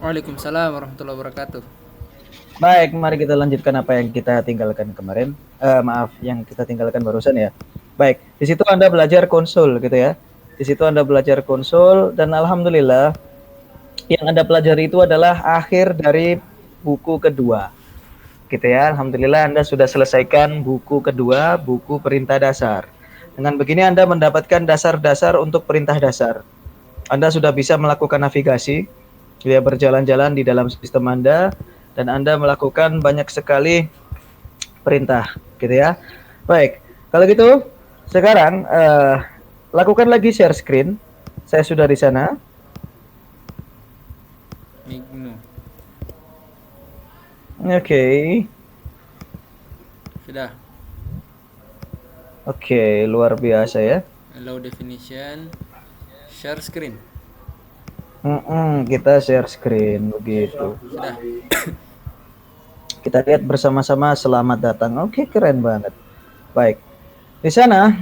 Waalaikumsalam warahmatullahi wabarakatuh. Baik, mari kita lanjutkan apa yang kita tinggalkan kemarin. Maaf, yang kita tinggalkan barusan ya. Baik, di situ Anda belajar konsul gitu ya. Di situ Anda belajar konsul dan alhamdulillah yang Anda pelajari itu adalah akhir dari buku kedua. Gitu ya. Alhamdulillah Anda sudah selesaikan buku kedua, buku perintah dasar. Dengan begini Anda mendapatkan dasar-dasar untuk perintah dasar. Anda sudah bisa melakukan navigasi, dia berjalan-jalan di dalam sistem Anda, dan Anda melakukan banyak sekali perintah, gitu ya. Baik, kalau gitu sekarang lakukan lagi share screen. Saya sudah di sana. Mignu. Oke. Sudah. Oke, luar biasa ya. Allow definition. Share screen. Kita share screen begitu. Sudah. Kita lihat bersama-sama selamat datang. Oke, keren banget. Baik. Di sana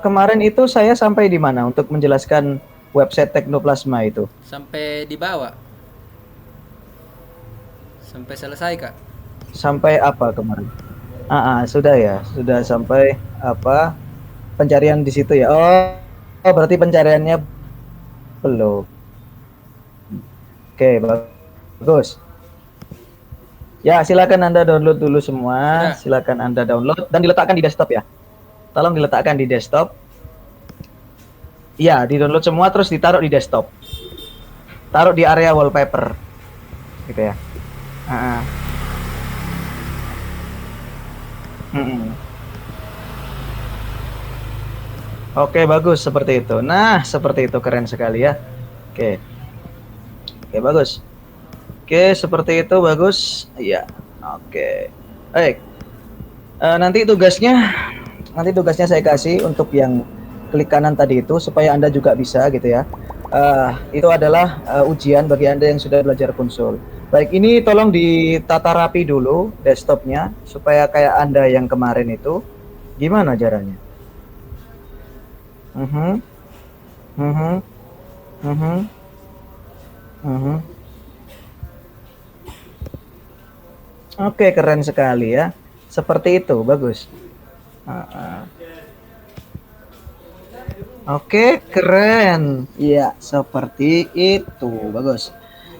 kemarin itu saya sampai di mana untuk menjelaskan website Teknoplasma itu? Sampai dibawa. Sampai selesai, Kak. Sampai apa kemarin? Sudah ya, sudah sampai apa? Pencarian di situ ya. Oh, berarti pencariannya belum. Oke, bagus. Ya, silakan Anda download dulu semua. Sudah. Silakan Anda download dan diletakkan di desktop ya. Tolong diletakkan di desktop. Ya, di-download semua terus ditaruh di desktop. Taruh di area wallpaper. Gitu ya. Oke, bagus seperti itu. Nah, seperti itu keren sekali ya. Oke. Oke, bagus. Oke, seperti itu bagus. Iya. Oke. Baik. Nanti tugasnya saya kasih untuk yang klik kanan tadi itu supaya Anda juga bisa gitu ya. Itu adalah ujian bagi Anda yang sudah belajar konsul. Baik, ini tolong ditata rapi dulu desktopnya supaya kayak Anda yang kemarin itu. Gimana caranya? Oke, keren sekali ya. Seperti itu, bagus. Oke, keren. Iya, seperti itu, bagus.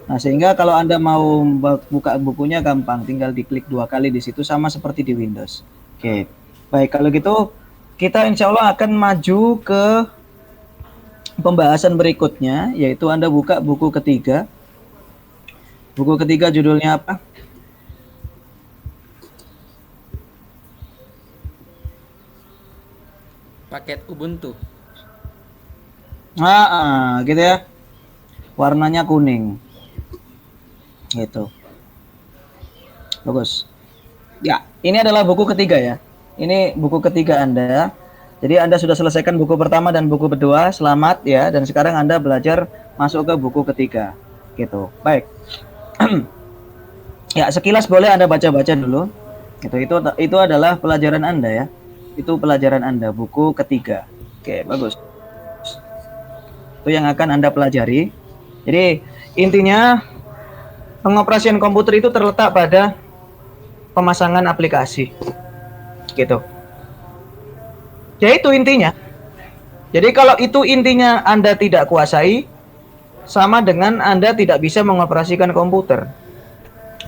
Nah, sehingga kalau Anda mau buka bukunya gampang, tinggal diklik 2 kali di situ sama seperti di Windows. Oke, baik kalau gitu kita insya Allah akan maju ke pembahasan berikutnya, yaitu Anda buka buku ketiga. Buku ketiga judulnya apa? Paket Ubuntu. Gitu ya. Warnanya kuning. Gitu. Bagus. Ya, ini adalah buku ketiga ya. Ini buku ketiga Anda. Jadi Anda sudah selesaikan buku pertama dan buku kedua, selamat ya. Dan sekarang Anda belajar masuk ke buku ketiga. Gitu. Baik. Ya, sekilas boleh Anda baca-baca dulu. Itu adalah pelajaran Anda ya. Itu pelajaran Anda, buku ketiga. Oke, bagus. Itu yang akan Anda pelajari. Jadi intinya pengoperasian komputer itu terletak pada pemasangan aplikasi. Gitu. Ya itu intinya. Jadi kalau itu intinya Anda tidak kuasai, sama dengan Anda tidak bisa mengoperasikan komputer.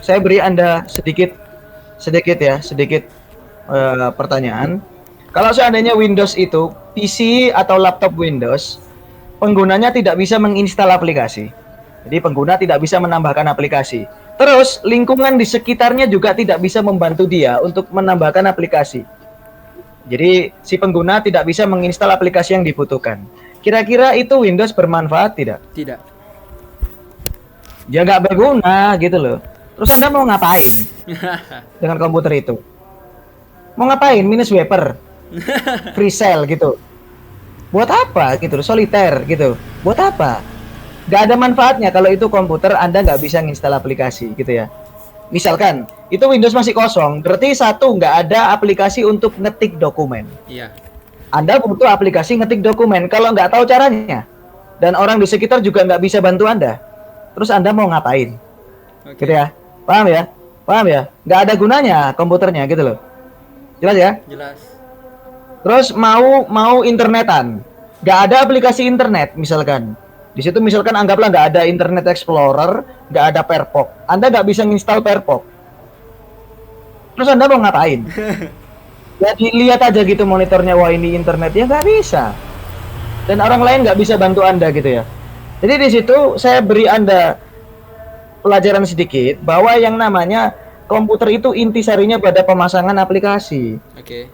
Saya beri Anda sedikit pertanyaan. Kalau seandainya Windows itu PC atau laptop Windows, penggunanya tidak bisa menginstal aplikasi. Jadi pengguna tidak bisa menambahkan aplikasi. Terus lingkungan di sekitarnya juga tidak bisa membantu dia untuk menambahkan aplikasi. Jadi si pengguna tidak bisa menginstal aplikasi yang dibutuhkan. Kira-kira itu Windows bermanfaat tidak? Tidak. Ya nggak berguna gitu loh. Terus Anda mau ngapain dengan komputer itu? Mau ngapain? Minus wiper, free cell gitu. Buat apa gitu? Soliter gitu. Buat apa? Nggak ada manfaatnya kalau itu komputer Anda nggak bisa nginstal aplikasi gitu ya. Misalkan itu Windows masih kosong, berarti satu nggak ada aplikasi untuk ngetik dokumen. Iya. Anda butuh aplikasi ngetik dokumen. Kalau nggak tahu caranya, dan orang di sekitar juga nggak bisa bantu Anda. Terus Anda mau ngapain? Oke. Gitu ya. Paham ya? Paham ya? Nggak ada gunanya komputernya gitu loh. Jelas ya? Jelas. Terus mau internetan, nggak ada aplikasi internet misalkan. Di situ misalkan anggaplah nggak ada Internet Explorer, nggak ada Perpok. Anda nggak bisa nginstal Perpok. Terus Anda mau ngapain? Ya dilihat aja gitu monitornya, wah ini internet, ya nggak bisa. Dan orang lain nggak bisa bantu Anda gitu ya. Jadi di situ saya beri Anda pelajaran sedikit bahwa yang namanya komputer itu intisarinya pada pemasangan aplikasi. Oke.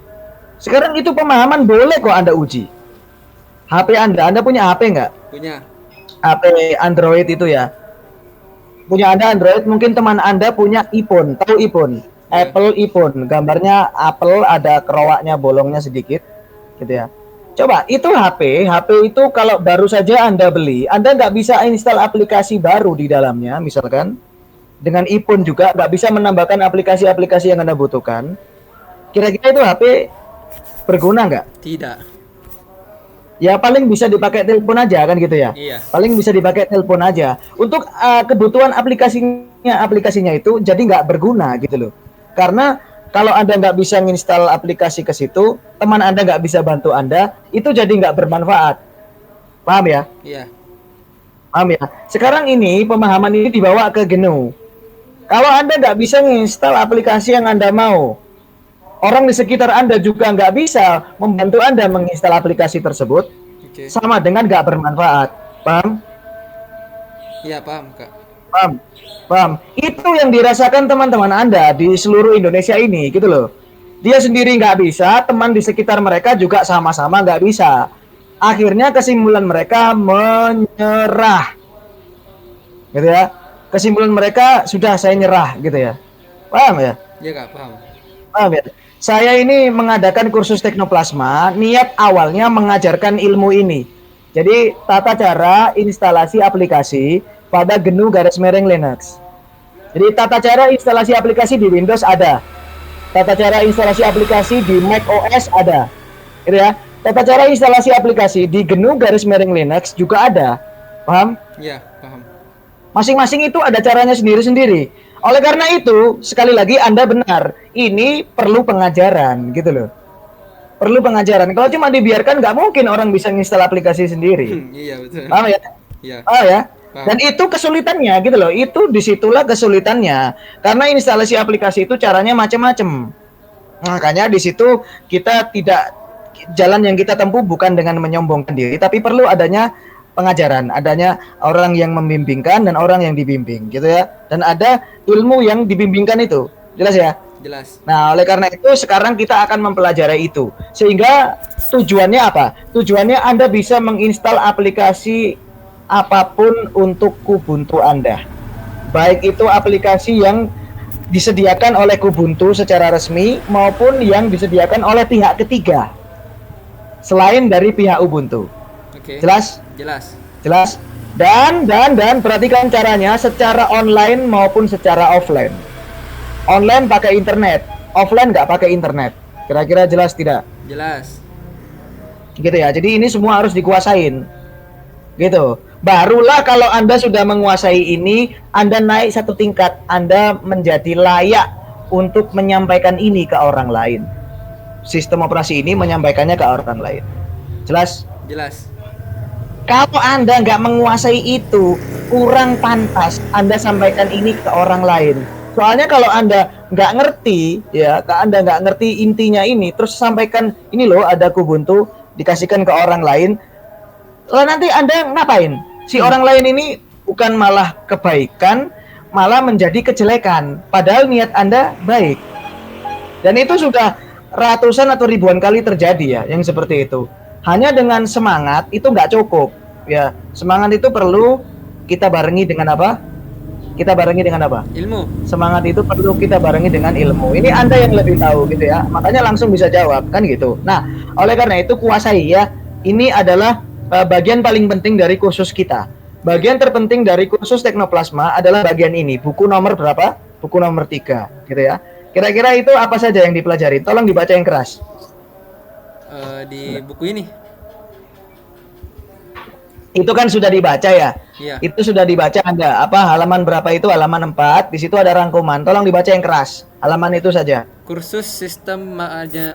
Sekarang itu pemahaman boleh kok Anda uji. HP Anda punya HP nggak? Punya. HP Android itu ya. Punya Anda Android, mungkin teman Anda punya iPhone. Tahu iPhone? Ya. Apple iPhone. Gambarnya Apple, ada kerowaknya, bolongnya sedikit. Gitu ya. Coba, itu HP itu kalau baru saja Anda beli, Anda nggak bisa install aplikasi baru di dalamnya, misalkan. Dengan iPhone juga nggak bisa menambahkan aplikasi-aplikasi yang Anda butuhkan. Kira-kira itu HP berguna nggak? Tidak. Ya paling bisa dipakai telepon aja kan gitu ya. Iya. Paling bisa dipakai telepon aja. Untuk kebutuhan aplikasinya itu jadi nggak berguna gitu loh. Karena kalau Anda nggak bisa nginstal aplikasi ke situ, teman Anda nggak bisa bantu Anda, itu jadi nggak bermanfaat. Paham ya? Iya. Paham ya? Sekarang ini pemahaman ini dibawa ke GNU. Kalau Anda nggak bisa nginstal aplikasi yang Anda mau, orang di sekitar Anda juga nggak bisa membantu Anda menginstal aplikasi tersebut, Oke. sama dengan nggak bermanfaat. Paham? Iya, paham, Kak. Paham? Paham? Itu yang dirasakan teman-teman Anda di seluruh Indonesia ini, gitu loh. Dia sendiri nggak bisa, teman di sekitar mereka juga sama-sama nggak bisa. Akhirnya kesimpulan mereka menyerah, gitu ya. Kesimpulan mereka sudah saya nyerah, gitu ya. Paham ya? Iya, Kak, paham. Paham ya? Saya ini mengadakan kursus teknoplasma, niat awalnya mengajarkan ilmu ini. Jadi tata cara instalasi aplikasi pada GNU garis miring Linux. Jadi tata cara instalasi aplikasi di Windows ada. Tata cara instalasi aplikasi di Mac OS ada. Gitu ya. Tata cara instalasi aplikasi di GNU garis miring Linux juga ada. Paham? Iya, paham. Masing-masing itu ada caranya sendiri-sendiri. Oleh karena itu, sekali lagi Anda benar, ini perlu pengajaran gitu loh. Perlu pengajaran. Kalau cuma dibiarkan nggak mungkin orang bisa nginstal aplikasi sendiri. Iya, betul. Paham ya? Iya. Oh ya. Paham. Dan itu kesulitannya gitu loh. Itu disitulah kesulitannya. Karena instalasi aplikasi itu caranya macam-macam. Makanya di situ kita tidak, jalan yang kita tempuh bukan dengan menyombongkan diri, tapi perlu adanya pengajaran, adanya orang yang membimbingkan dan orang yang dibimbing gitu ya. Dan ada ilmu yang dibimbingkan itu. Jelas ya? Jelas. Nah, oleh karena itu sekarang kita akan mempelajari itu. Sehingga tujuannya apa? Tujuannya Anda bisa menginstal aplikasi apapun untuk Kubuntu Anda. Baik itu aplikasi yang disediakan oleh Kubuntu secara resmi maupun yang disediakan oleh pihak ketiga selain dari pihak Ubuntu. Oke. Jelas? Jelas. Jelas? Dan perhatikan caranya secara online maupun secara offline. Online pakai internet, offline nggak pakai internet. Kira-kira jelas tidak? Jelas. Gitu ya. Jadi ini semua harus dikuasain. Gitu. Barulah kalau Anda sudah menguasai ini, Anda naik satu tingkat, Anda menjadi layak untuk menyampaikan ini ke orang lain. Sistem operasi ini menyampaikannya ke orang lain. Jelas? Jelas. Kalau Anda nggak menguasai itu, kurang pantas Anda sampaikan ini ke orang lain. Soalnya kalau Anda nggak ngerti, ya, Anda nggak ngerti intinya ini, terus sampaikan, ini loh ada Kubuntu, dikasihkan ke orang lain, lalu nanti Anda ngapain? Si orang lain ini bukan malah kebaikan, malah menjadi kejelekan. Padahal niat Anda baik. Dan itu sudah ratusan atau ribuan kali terjadi ya, yang seperti itu. Hanya dengan semangat itu nggak cukup. Ya, semangat itu perlu kita barengi dengan apa? Kita barengi dengan apa? Ilmu. Semangat itu perlu kita barengi dengan ilmu. Ini Anda yang lebih tahu gitu ya. Makanya langsung bisa jawab kan gitu. Nah, oleh karena itu kuasai ya. Ini adalah bagian paling penting dari kursus kita. Bagian terpenting dari kursus Teknoplasma adalah bagian ini. Buku nomor berapa? Buku nomor 3 gitu ya. Kira-kira itu apa saja yang dipelajari? Tolong dibaca yang keras. Di buku ini. Itu kan sudah dibaca ya. Iya. Itu sudah dibaca Anda. Apa halaman berapa itu? Halaman 4. Di situ ada rangkuman. Tolong dibaca yang keras. Halaman itu saja. Kursus sistem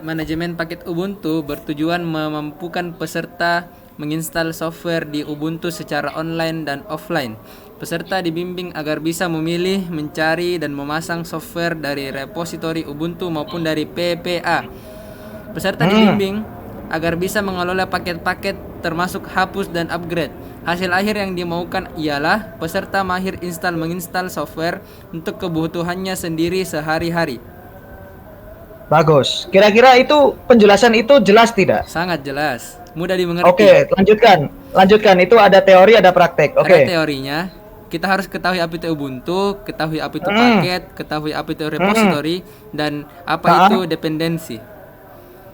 manajemen paket Ubuntu bertujuan memampukan peserta menginstal software di Ubuntu secara online dan offline. Peserta dibimbing agar bisa memilih, mencari, dan memasang software dari repositori Ubuntu maupun dari PPA. Peserta dibimbing agar bisa mengelola paket-paket termasuk hapus dan upgrade. Hasil akhir yang dimaukan ialah peserta mahir menginstal software untuk kebutuhannya sendiri sehari-hari. Bagus. Kira-kira itu penjelasan itu jelas tidak? Sangat jelas, mudah dimengerti. Oke, lanjutkan. Lanjutkan. Itu ada teori, ada praktek. Oke. Ada teorinya. Kita harus ketahui apa itu Ubuntu, ketahui apa itu paket, ketahui apa itu repository, dan apa itu dependensi.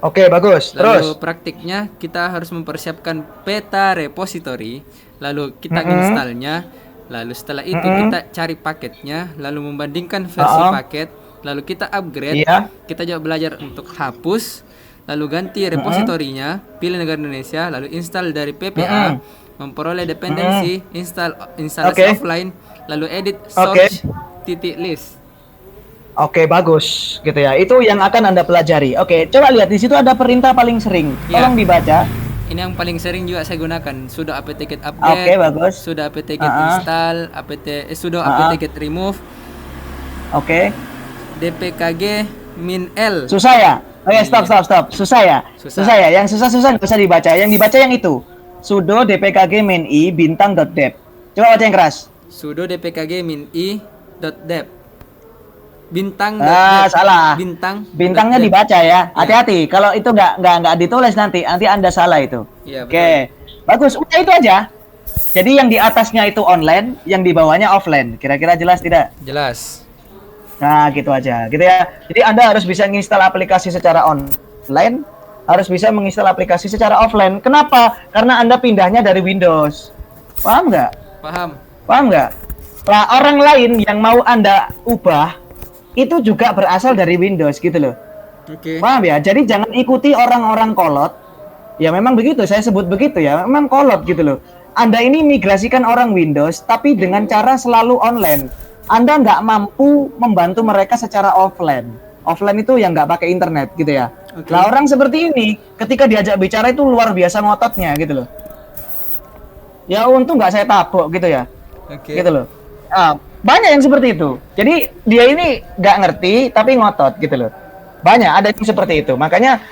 Oke, bagus. Lalu Terus. praktiknya kita harus mempersiapkan peta repository, lalu kita installnya, lalu setelah itu kita cari paketnya, lalu membandingkan versi paket, lalu kita upgrade. Iya. Kita juga belajar untuk hapus, lalu ganti repositorinya, pilih negara Indonesia, lalu install dari PPA, memperoleh dependensi, instalasi offline, lalu edit source titik list. Oke, bagus gitu ya. Itu yang akan Anda pelajari. Oke, coba lihat di situ ada perintah paling sering. Tolong dibaca. Ini yang paling sering juga saya gunakan. Sudo apt-get update. Oke, bagus. Sudo apt-get install, sudo apt-get remove. Oke. dpkg min l. Susah ya? Oke, stop. Susah ya? Susah ya? Yang susah nggak usah dibaca. Yang dibaca yang itu. Sudo dpkg min i bintang.deb. Coba baca yang keras. Sudo dpkg min i .deb. Bintang. Salah. Bintangnya .deb. dibaca ya. Hati-hati. Kalau itu nggak ditulis nanti Anda salah itu. Iya, Oke. Bagus. Udah itu aja. Jadi yang di atasnya itu online, yang di bawahnya offline. Kira-kira jelas tidak? Jelas. Nah, gitu aja. Gitu ya. Jadi Anda harus bisa menginstal aplikasi secara online, harus bisa menginstal aplikasi secara offline. Kenapa? Karena Anda pindahnya dari Windows. Paham nggak? Paham nggak? Lah, orang lain yang mau Anda ubah itu juga berasal dari Windows gitu loh. Oke. Paham ya? Jadi jangan ikuti orang-orang kolot. Ya memang begitu, saya sebut begitu ya. Memang kolot gitu loh. Anda ini migrasikan orang Windows tapi dengan cara selalu online. Anda nggak mampu membantu mereka secara offline. Offline itu yang nggak pakai internet gitu ya. Okay. Nah, orang seperti ini ketika diajak bicara itu luar biasa ngototnya gitu loh. Ya untung nggak saya tabok gitu ya. Oke. Gitu loh. Nah, banyak yang seperti itu. Jadi dia ini nggak ngerti tapi ngotot gitu loh. Banyak ada yang seperti itu. Makanya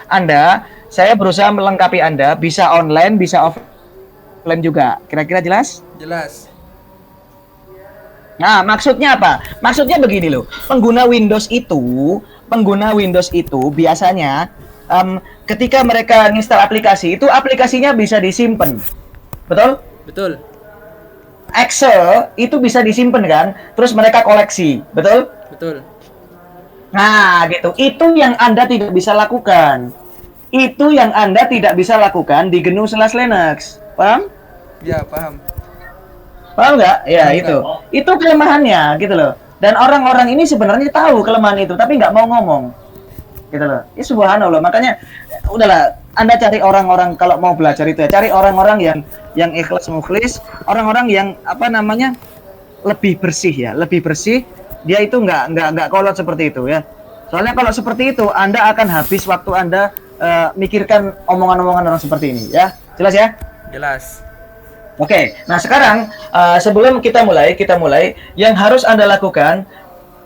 saya berusaha melengkapi Anda bisa online, bisa offline juga. Kira-kira jelas? Jelas. Nah, maksudnya apa? Maksudnya begini loh. Pengguna Windows itu biasanya ketika mereka install aplikasi itu aplikasinya bisa disimpan. Betul? Betul. Excel itu bisa disimpan kan? Terus mereka koleksi, betul? Betul. Nah, gitu. Itu yang Anda tidak bisa lakukan. Itu yang Anda tidak bisa lakukan di GNU/Linux. Paham? Ya, paham. Paham nggak? Ya, Paham, itu. Itu kelemahannya, gitu loh. Dan orang-orang ini sebenarnya tahu kelemahan itu, tapi nggak mau ngomong. Gitu loh. Ini subhanallah. Makanya, udahlah. Anda cari orang-orang kalau mau belajar itu ya. Cari orang-orang yang ikhlas mukhlis, orang-orang yang lebih bersih ya, lebih bersih. Dia itu nggak kolot seperti itu ya. Soalnya kalau seperti itu, Anda akan habis waktu Anda mikirkan omongan-omongan orang seperti ini ya. Jelas ya? Jelas. Oke. Nah sekarang sebelum kita mulai yang harus Anda lakukan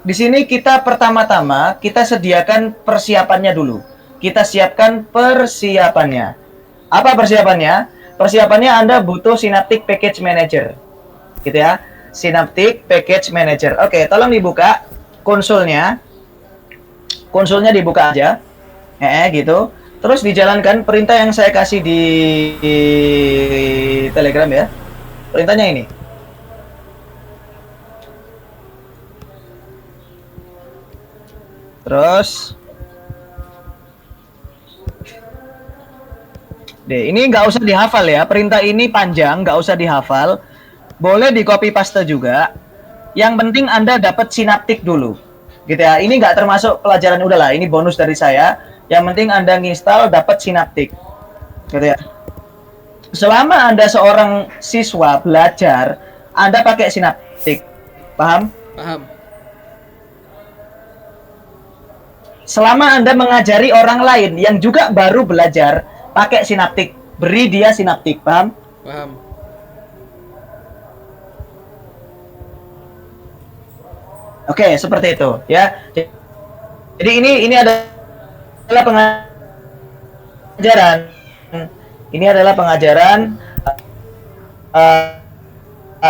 di sini kita pertama-tama kita sediakan persiapannya dulu. Kita siapkan persiapannya. Apa persiapannya? Persiapannya Anda butuh Synaptic Package Manager. Gitu ya. Synaptic Package Manager. Oke, tolong dibuka konsolnya. Konsolnya dibuka aja. Gitu. Terus dijalankan perintah yang saya kasih di Telegram ya. Perintahnya ini. Terus ini nggak usah dihafal ya. Perintah ini panjang, nggak usah dihafal. Boleh di copy paste juga. Yang penting Anda dapat sinaptik dulu. Gitu ya. Ini nggak termasuk pelajaran, udahlah. Ini bonus dari saya. Yang penting Anda nginstal dapat sinaptik. Gitu ya. Selama Anda seorang siswa belajar, Anda pakai sinaptik. Paham? Paham. Selama Anda mengajari orang lain yang juga baru belajar, pakai sinaptik. Beri dia sinaptik. Paham? Paham. Oke, seperti itu ya. Jadi ini adalah pengajaran. Ini adalah pengajaran.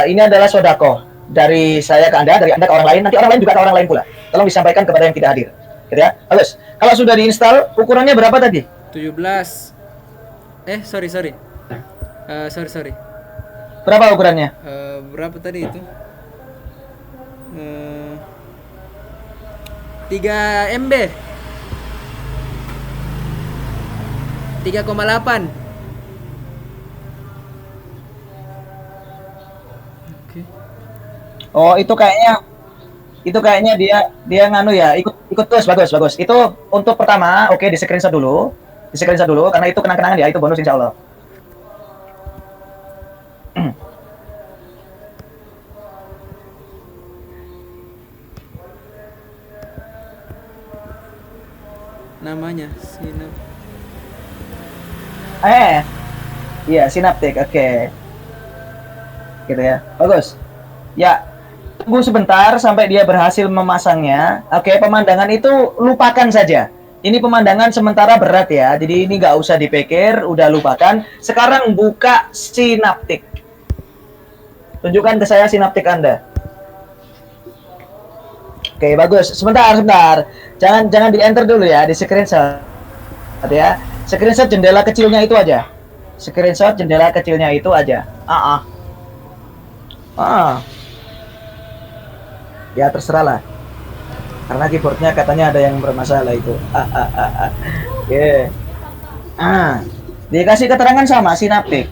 Ini adalah sodako dari saya ke Anda, dari Anda ke orang lain, nanti orang lain juga ke orang lain pula. Tolong disampaikan kepada yang tidak hadir. Gitu ya. Bagus. Kalau sudah diinstal, ukurannya berapa tadi? 17. Sorry. Sorry. Berapa ukurannya? Berapa tadi itu? 3 MB. 3,8. Oke. Oh, itu kayaknya dia nganu ya, ikut terus. Bagus. Itu untuk pertama, oke, di screenshot dulu. Karena itu kenang-kenangan ya, itu bonus insya Allah. Namanya Iya, sinaptik, oke. Gitu ya, bagus. Ya, tunggu sebentar sampai dia berhasil memasangnya. Oke, pemandangan itu lupakan saja. Ini pemandangan sementara berat ya, jadi ini nggak usah dipikir, udah lupakan. Sekarang buka sinaptik. Tunjukkan ke saya sinaptik Anda. Oke, bagus. Sebentar. Jangan di enter dulu ya, di screenshot ya. Screenshot jendela kecilnya itu aja. Ya terserah lah. Karena keyboardnya katanya ada yang bermasalah itu. Oke. Dikasih keterangan sama sinaptik.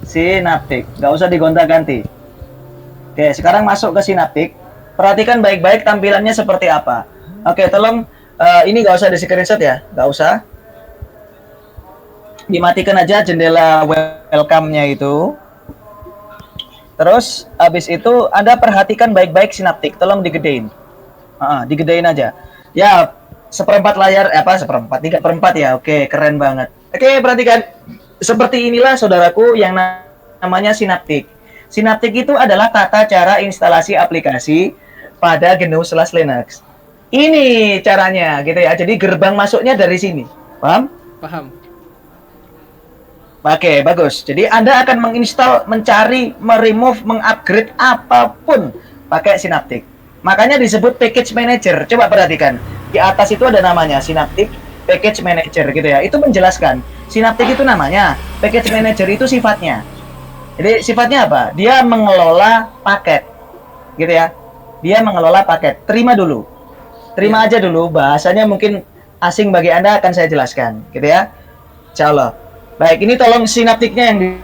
Nggak usah digonta-ganti. Oke, sekarang masuk ke sinaptik. Perhatikan baik-baik tampilannya seperti apa. Oke, tolong ini nggak usah di screenshot ya, nggak usah. Dimatikan aja jendela welcome-nya itu. Terus habis itu Anda perhatikan baik-baik sinaptik, tolong digedein. Digedein aja. Ya, seperempat layar, 3/4 ya. Oke, keren banget. Oke, perhatikan. Seperti inilah saudaraku yang namanya sinaptik. Sinaptik itu adalah tata cara instalasi aplikasi pada GNU/Linux. Ini caranya gitu ya. Jadi gerbang masuknya dari sini. Paham? Paham. Oke, bagus. Jadi Anda akan menginstal, mencari, meremove, mengupgrade apapun pakai sinaptik. Makanya disebut package manager. Coba perhatikan. Di atas itu ada namanya sinaptik package manager gitu ya. Itu menjelaskan. Sinaptik itu namanya, package manager itu sifatnya. Jadi sifatnya apa? Dia mengelola paket. Gitu ya. Dia mengelola paket. Terima aja dulu, bahasanya mungkin asing bagi Anda, akan saya jelaskan, gitu ya. Insyaallah. Baik, ini tolong sinaptiknya yang di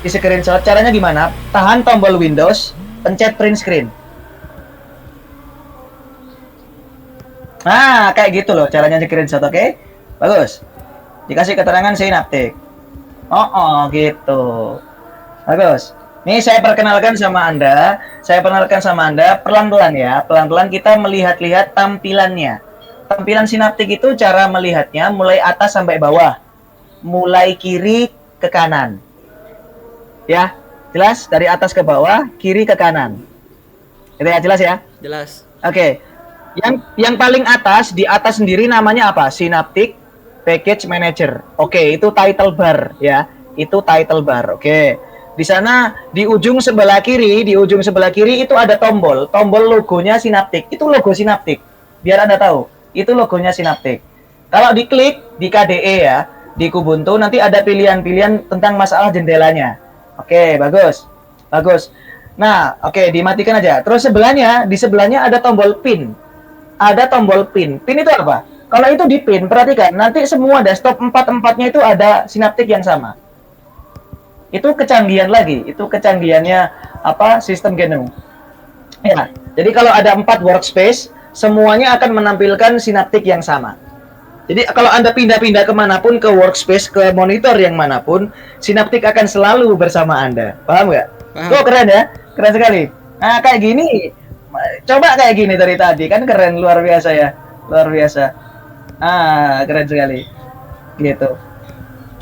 screenshot. Caranya gimana? Tahan tombol Windows, pencet print screen. Nah, kayak gitu loh caranya screenshot, oke? Bagus. Dikasih keterangan sinaptik. Gitu. Bagus. Nih saya perkenalkan sama Anda pelan-pelan ya. Pelan-pelan kita melihat-lihat tampilannya. Tampilan sinaptik itu cara melihatnya mulai atas sampai bawah. Mulai kiri ke kanan. Ya, jelas? Dari atas ke bawah, kiri ke kanan. Itu ya, jelas ya? Jelas. Oke. Yang paling atas, di atas sendiri namanya apa? Synaptic Package Manager. Oke, itu title bar ya. Itu title bar. Oke. Di sana di ujung sebelah kiri itu ada tombol logonya Synaptic. Itu logo Synaptic. Biar Anda tahu, itu logonya Synaptic. Kalau diklik di KDE ya, di Kubuntu nanti ada pilihan-pilihan tentang masalah jendelanya. Oke, bagus. Nah, oke, dimatikan aja. Terus di sebelahnya ada tombol pin. Pin itu apa? Kalau itu di pin, perhatikan, nanti semua desktop 4-4-nya itu ada Synaptic yang sama. Itu kecanggihan lagi, itu kecanggihannya sistem GNU. Ya, jadi kalau ada 4 workspace, semuanya akan menampilkan Synaptic yang sama. Jadi kalau Anda pindah-pindah kemanapun, ke workspace, ke monitor yang manapun, Synaptic akan selalu bersama Anda. Paham nggak? Paham. Oh, keren ya, keren sekali. Nah, kayak gini, coba kayak gini dari tadi, kan keren, luar biasa ya, luar biasa. Keren sekali. Gitu.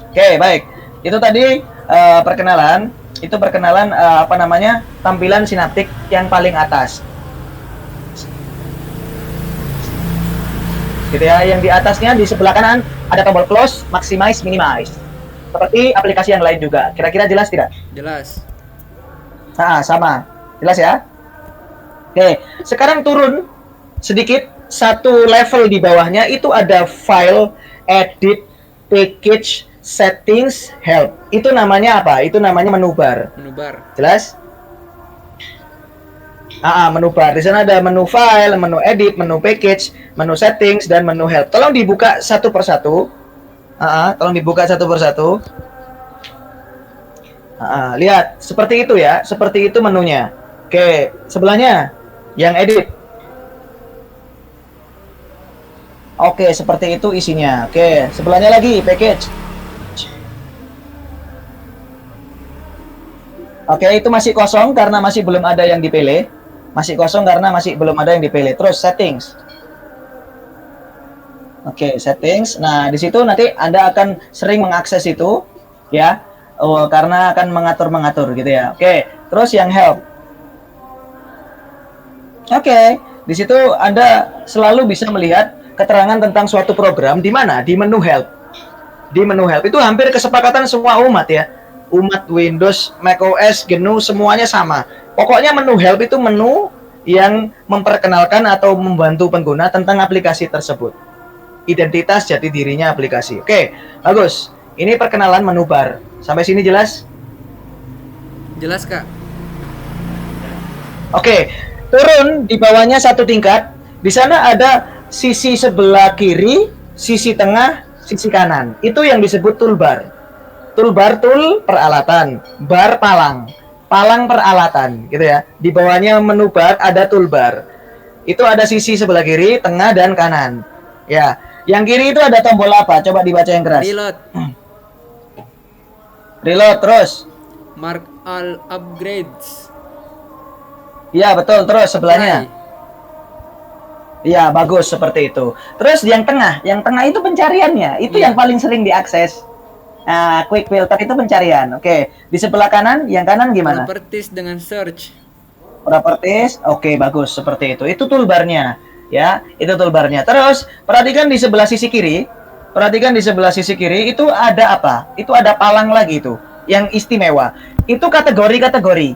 Oke, baik. Itu tadi perkenalan. Itu perkenalan apa namanya, tampilan Synaptic yang paling atas. Gitu ya, yang di atasnya di sebelah kanan ada tombol close, maximize, minimize. Seperti aplikasi yang lain juga. Kira-kira jelas tidak? Jelas. Sama. Jelas ya? Oke, sekarang turun sedikit, satu level di bawahnya itu ada file, edit, package, settings, help. Itu namanya apa? Itu namanya menu bar. Menu bar. Jelas? Menu bar. Di sana ada menu file, menu edit, menu package, menu settings, dan menu help. Tolong dibuka satu persatu. Tolong dibuka satu persatu. Lihat, seperti itu ya. Seperti itu menunya. Oke, sebelahnya yang edit. Oke, seperti itu isinya. Oke, sebelahnya lagi package. Oke, itu masih kosong karena masih belum ada yang dipilih. Masih kosong karena masih belum ada yang dipilih. Terus settings. Oke, settings. Nah, di situ nanti Anda akan sering mengakses itu, ya. Karena akan mengatur-mengatur gitu ya. Oke, terus yang help. Oke, di situ Anda selalu bisa melihat keterangan tentang suatu program di mana? Di menu help. Di menu help itu hampir kesepakatan semua umat ya. Umat Windows, macOS, GNU semuanya sama. Pokoknya menu help itu menu yang memperkenalkan atau membantu pengguna tentang aplikasi tersebut. Identitas jati dirinya aplikasi. Oke, bagus. Ini perkenalan menu bar. Sampai sini jelas? Jelas, Kak. Oke, turun di bawahnya satu tingkat. Di sana ada sisi sebelah kiri, sisi tengah, sisi kanan. Itu yang disebut toolbar. Toolbar, tool peralatan, bar palang, palang peralatan, gitu ya. Di bawahnya menu bar ada toolbar. Itu ada sisi sebelah kiri, tengah, dan kanan. Ya, yang kiri itu ada tombol apa? Coba dibaca yang keras. Reload. Reload terus. Mark all upgrades. Iya, betul. Terus sebelahnya. Try. Iya, bagus seperti itu. Terus yang tengah itu pencariannya. Itu yang paling sering diakses. Nah, quick filter itu pencarian. Oke, di sebelah kanan, yang kanan gimana? Properties dengan search. Properties. Oke, bagus seperti itu. Itu toolbarnya, ya. Itu toolbarnya. Terus perhatikan di sebelah sisi kiri. Perhatikan di sebelah sisi kiri itu ada apa? Itu ada palang lagi itu, yang istimewa. Itu kategori-kategori.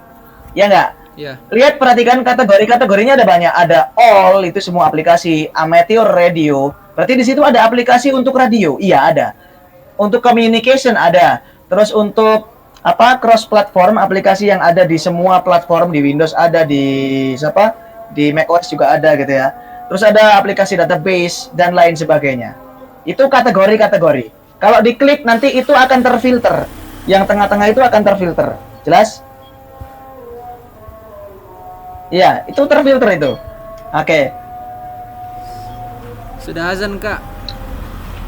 Ya enggak? Ya. Lihat, perhatikan kategori-kategorinya ada banyak. Ada all, itu semua aplikasi. Amateur radio. Berarti di situ ada aplikasi untuk radio. Iya, ada. Untuk communication ada. Terus untuk cross platform, aplikasi yang ada di semua platform, di Windows ada, di di macOS juga ada gitu ya. Terus ada aplikasi database dan lain sebagainya. Itu kategori-kategori. Kalau diklik nanti itu akan terfilter. Yang tengah-tengah itu akan terfilter. Jelas? Iya, itu terfilter itu. Oke. Sudah azan, Kak.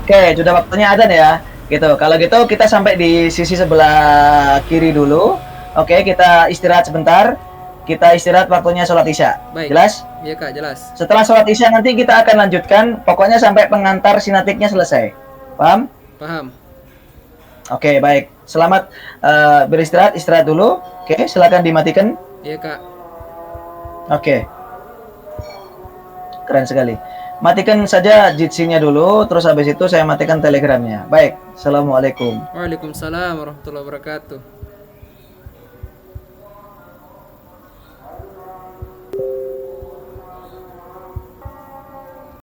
Oke, sudah waktunya azan ya. Gitu. Kalau gitu kita sampai di sisi sebelah kiri dulu. Oke, kita istirahat sebentar. Kita istirahat waktunya sholat isya. Baik. Jelas? Iya, Kak, jelas. Setelah sholat isya nanti kita akan lanjutkan. Pokoknya sampai pengantar Synaptic-nya selesai. Paham? Paham. Oke, baik. Selamat beristirahat. Istirahat dulu. Oke, silakan dimatikan. Iya, Kak. Oke. Keren sekali. Matikan saja Jitsi-nya dulu, terus habis itu saya matikan Telegramnya. Baik. Assalamualaikum. Waalaikumsalam warahmatullahi wabarakatuh.